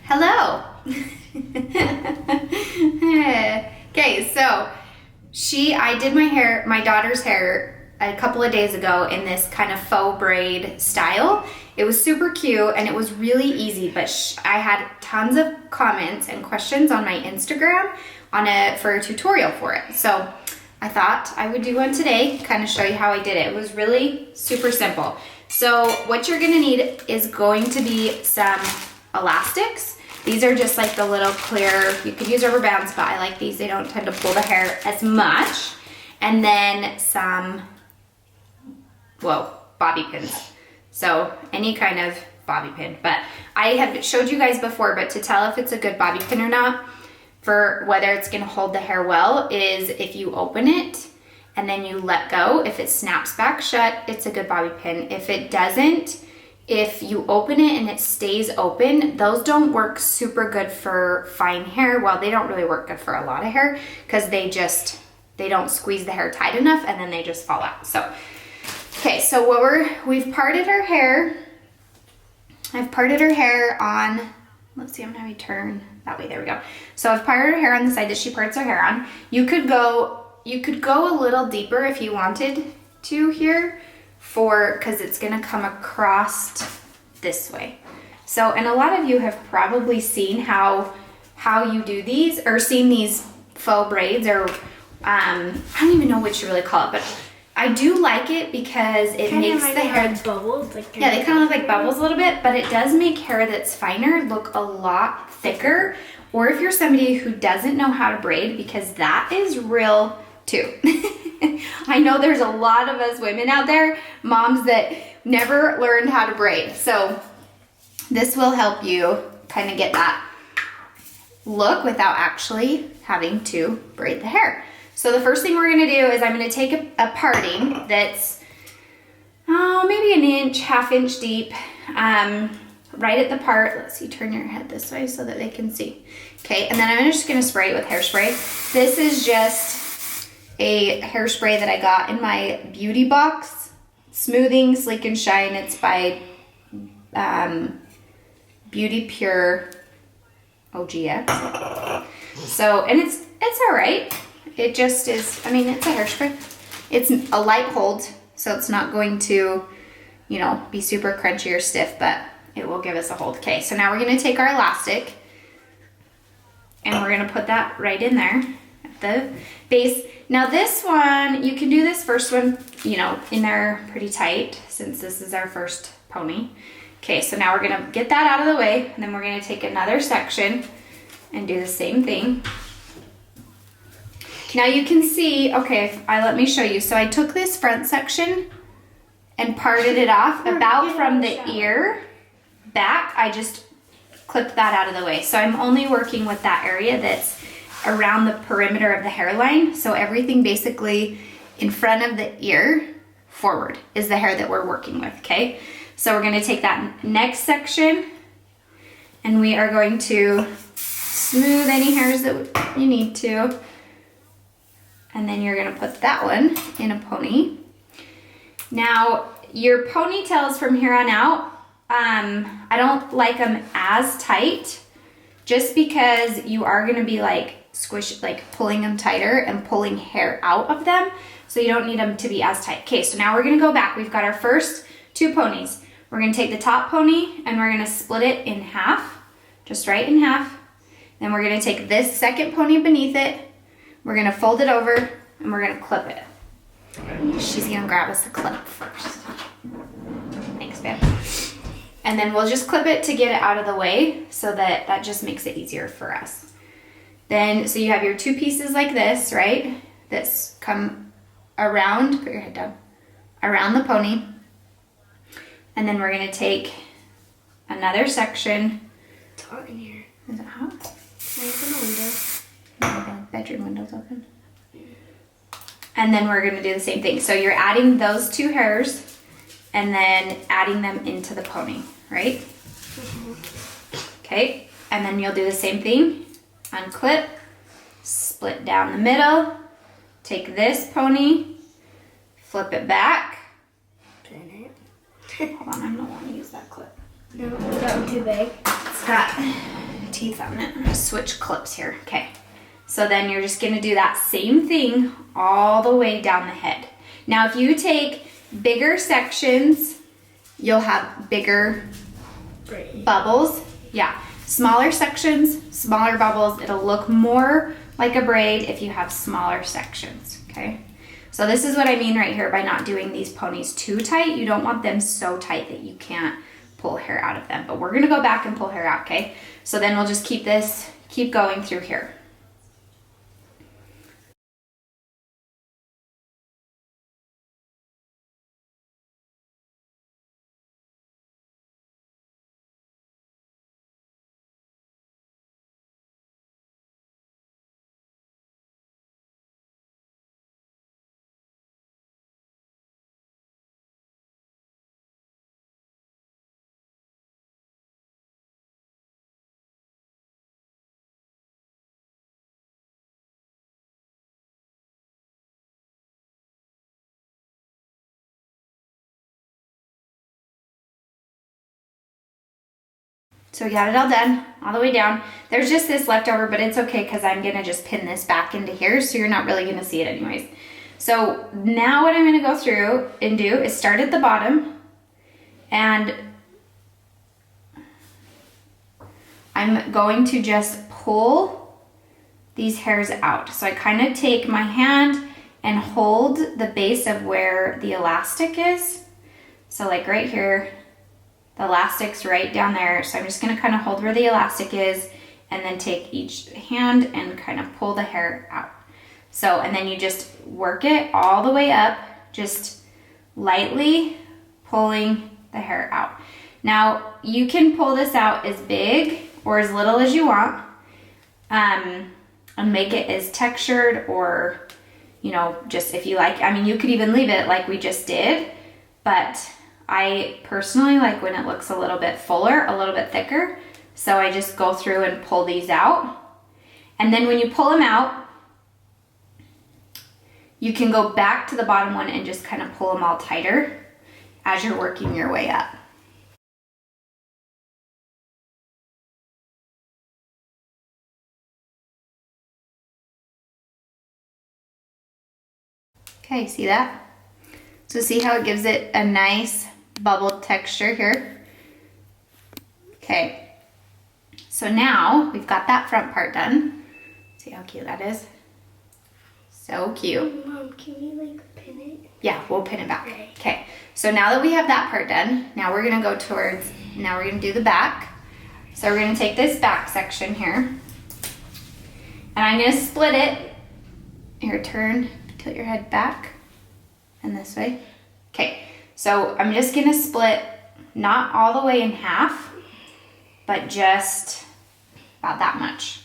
Hello. Okay, so I did my daughter's hair a couple of days ago in this kind of faux braid style. It was super cute and it was really easy, but I had tons of comments and questions on my Instagram for a tutorial for it. So I thought I would do one today, kind of show you how I did it. It was really super simple. So what you're gonna need is going to be some elastics. These are just like the little clear, you could use rubber bands, but I like these. They don't tend to pull the hair as much. And then some, bobby pins. So any kind of bobby pin. But I have showed you guys before, but to tell if it's a good bobby pin or not, for whether it's gonna hold the hair well, is if you open it and then you let go. If it snaps back shut, it's a good bobby pin. If it doesn't, if you open it and it stays open, those don't work super good for fine hair. Well, they don't really work good for a lot of hair because they don't squeeze the hair tight enough and then they just fall out. So, okay, so we've parted her hair. I've parted her hair on, let's see, I'm gonna have you turn that way, there we go. So I've parted her hair on the side that she parts her hair on. You could go a little deeper if you wanted to here, because it's gonna come across this way. So, and a lot of you have probably seen how you do these, or seen these faux braids, or I don't even know what you really call it, but I do like it because it makes the hair like bubbles. Yeah, they kind of look like bubbles a little bit, but it does make hair that's finer look a lot thicker. Or if you're somebody who doesn't know how to braid, because that is real too. I know there's a lot of us women out there, moms, that never learned how to braid. So this will help you kind of get that look without actually having to braid the hair. So the first thing we're gonna do is I'm gonna take a parting that's maybe an inch, half inch deep, right at the part. Let's see, turn your head this way so that they can see. Okay, and then I'm just gonna spray it with hairspray. This is just a hairspray that I got in my beauty box, Smoothing Sleek and Shine. It's by Beauty Pure OGX. So, and it's all right. It just is, I mean, it's a hairspray. It's a light hold, so it's not going to, be super crunchy or stiff, but it will give us a hold. Okay, so now we're gonna take our elastic and we're gonna put that right in there at the base. Now this one, you can do this first one, in there pretty tight, since this is our first pony. Okay, so now we're gonna get that out of the way, and then we're gonna take another section and do the same thing. Now you can see, okay, let me show you. So I took this front section and parted it off about from the ear back. I just clipped that out of the way. So I'm only working with that area that's around the perimeter of the hairline. So everything basically in front of the ear forward is the hair that we're working with, okay? So we're gonna take that next section and we are going to smooth any hairs that you need to. And then you're gonna put that one in a pony. Now, your ponytails from here on out, I don't like them as tight, just because you are gonna be like pulling them tighter and pulling hair out of them. So you don't need them to be as tight. Okay, so now we're gonna go back. We've got our first two ponies. We're gonna take the top pony and we're gonna split it in half, just right in half. Then we're gonna take this second pony beneath it. We're gonna fold it over and we're gonna clip it. She's gonna grab us the clip first. Thanks, babe. And then we'll just clip it to get it out of the way so that just makes it easier for us. Then, so you have your two pieces like this, right? That's come around, put your head down, around the pony. And then we're gonna take another section. It's hot in here. Is it hot? Open the window. The bedroom window's open. And then we're gonna do the same thing. So you're adding those two hairs and then adding them into the pony, right? Okay, and then you'll do the same thing. Unclip, split down the middle, take this pony, flip it back. Pin Hold on, I don't want to use that clip. it. No, that one too big. It's got teeth on it. I'm gonna switch clips here. Okay. So then you're just gonna do that same thing all the way down the head. Now, if you take bigger sections, you'll have bigger bubbles. Yeah. Smaller sections, smaller bubbles. It'll look more like a braid if you have smaller sections, okay? So this is what I mean right here by not doing these ponies too tight. You don't want them so tight that you can't pull hair out of them. But we're gonna go back and pull hair out, okay? So then we'll just keep going through here. So we got it all done, all the way down. There's just this left over, but it's okay because I'm gonna just pin this back into here, so you're not really gonna see it anyways. So now what I'm gonna go through and do is start at the bottom, and I'm going to just pull these hairs out. So I kind of take my hand and hold the base of where the elastic is. So like right here, the elastic's right down there. So I'm just gonna kind of hold where the elastic is and then take each hand and kind of pull the hair out. So, and then you just work it all the way up, just lightly pulling the hair out. Now, you can pull this out as big or as little as you want, and make it as textured, or, you know, just if you like. I mean, you could even leave it like we just did, but I personally like when it looks a little bit fuller, a little bit thicker. So I just go through and pull these out. And then when you pull them out, you can go back to the bottom one and just kind of pull them all tighter as you're working your way up. Okay, see that? So see how it gives it a nice bubbled texture here? Okay, so now we've got that front part done. See how cute that is? So cute. Mom, can you like pin it? Yeah, we'll pin it back. Okay, so now that we have that part done, now we're gonna go towards, now we're gonna do the back. So we're gonna take this back section here, and I'm gonna split it. Here, turn, tilt your head back and this way. Okay, so I'm just gonna split, not all the way in half, but just about that much.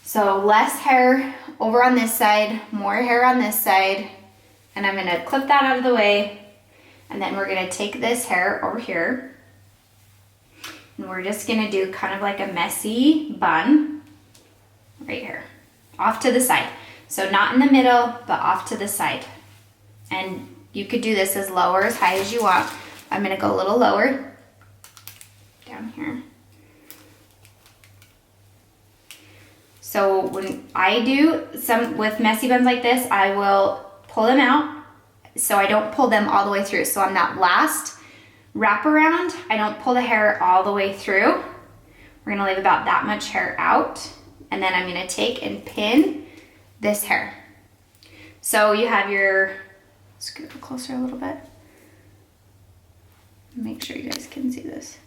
So less hair over on this side, more hair on this side, and I'm gonna clip that out of the way, and then we're gonna take this hair over here, and we're just gonna do kind of like a messy bun right here, off to the side. So not in the middle, but off to the side. And you could do this as low or as high as you want. I'm gonna go a little lower, down here. So when I do some with messy buns like this, I will pull them out so I don't pull them all the way through. So on that last wrap around, I don't pull the hair all the way through. We're gonna leave about that much hair out, and then I'm gonna take and pin this hair. So you have your, scoot it closer a little bit. Make sure you guys can see this.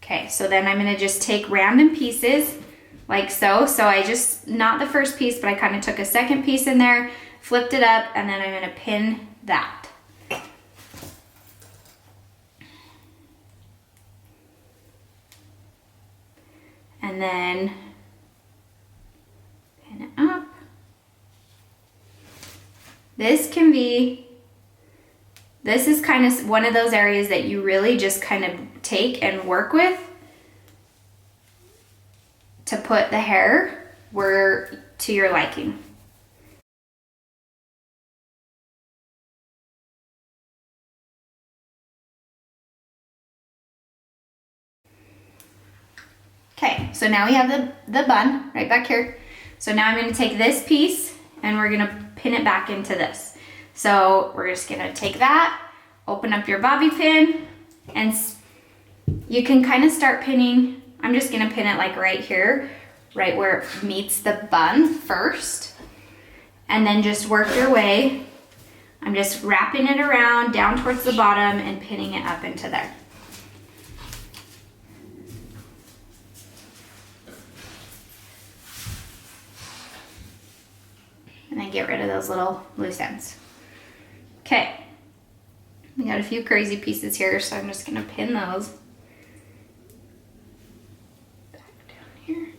Okay, so then I'm gonna just take random pieces like so. So I just, not the first piece, but I kind of took a second piece in there, flipped it up, and then I'm gonna pin that. And then pin it up. This is kind of one of those areas that you really just kind of take and work with to put the hair where to your liking. Okay, so now we have the bun right back here. So now I'm gonna take this piece and we're gonna pin it back into this. So we're just gonna take that, open up your bobby pin, and you can kind of start pinning. I'm just gonna pin it like right here, right where it meets the bun first, and then just work your way. I'm just wrapping it around down towards the bottom and pinning it up into there. And then get rid of those little loose ends. Okay, we got a few crazy pieces here, so I'm just gonna pin those back down here.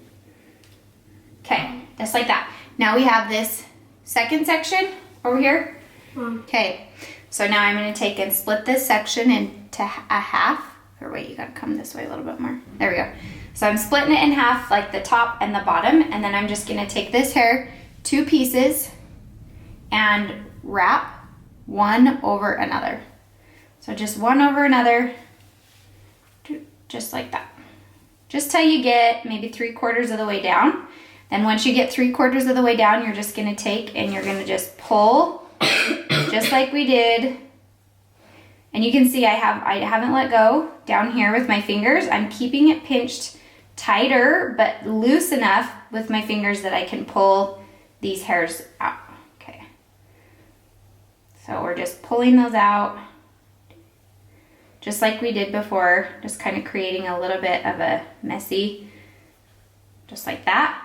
Okay, just like that. Now we have this second section over here. Okay, so now I'm gonna take and split this section into a half. Or wait, you gotta come this way a little bit more. There we go. So I'm splitting it in half, like the top and the bottom, and then I'm just gonna take this hair, 2 pieces, and wrap one over another. So just one over another, just like that. Just till you get maybe 3/4 of the way down. Then once you get 3/4 of the way down, you're just gonna take and you're gonna just pull, just like we did. And you can see I haven't let go down here with my fingers. I'm keeping it pinched tighter, but loose enough with my fingers that I can pull these hairs out. Okay. So we're just pulling those out, just like we did before, just kind of creating a little bit of a messy, just like that.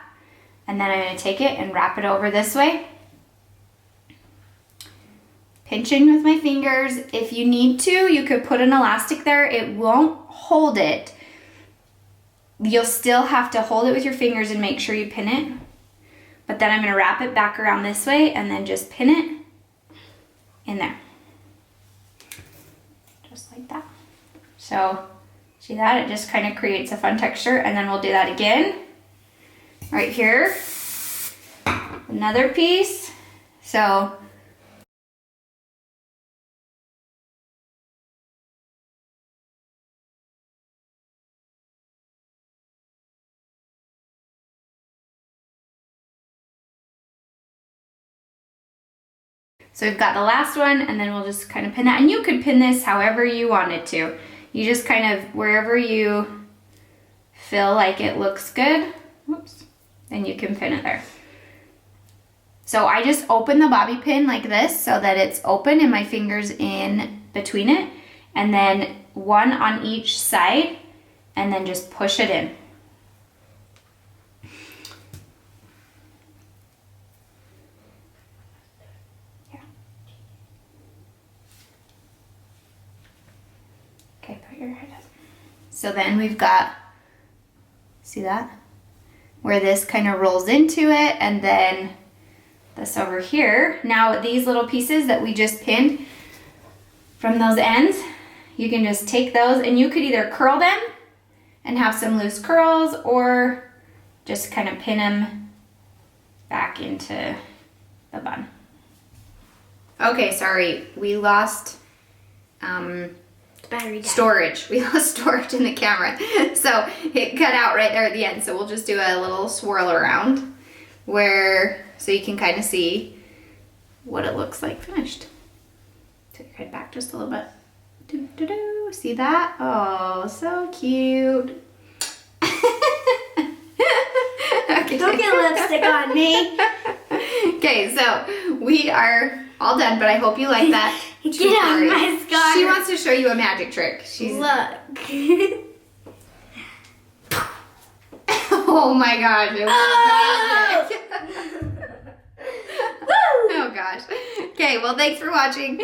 And then I'm gonna take it and wrap it over this way. Pinching with my fingers. If you need to, you could put an elastic there. It won't hold it. You'll still have to hold it with your fingers and make sure you pin it. But then I'm gonna wrap it back around this way and then just pin it in there. Just like that. So, see that? It just kind of creates a fun texture, and then we'll do that again. Right here. Another piece. So, we've got the last one, and then we'll just kind of pin that. And you could pin this however you wanted to. You just kind of, wherever you feel like it looks good, whoops, then you can pin it there. So I just open the bobby pin like this so that it's open and my fingers in between it. And then one on each side, and then just push it in. Okay, put your head up. So then we've got, see that? Where this kind of rolls into it, and then this over here. Now these little pieces that we just pinned from those ends, you can just take those and you could either curl them and have some loose curls, or just kind of pin them back into the bun. Okay, sorry, we lost battery died. storage. We lost storage in the camera. So it cut out right there at the end. So we'll just do a little swirl around so you can kind of see what it looks like finished. Take your head back just a little bit. Do. See that? Oh, so cute. Okay. Don't get lipstick on me. Okay, so we are all done, but I hope you like that. Get out of my scarf. She wants to show you a magic trick. Look. Oh my gosh. It was magic. Oh gosh. Okay, well, thanks for watching.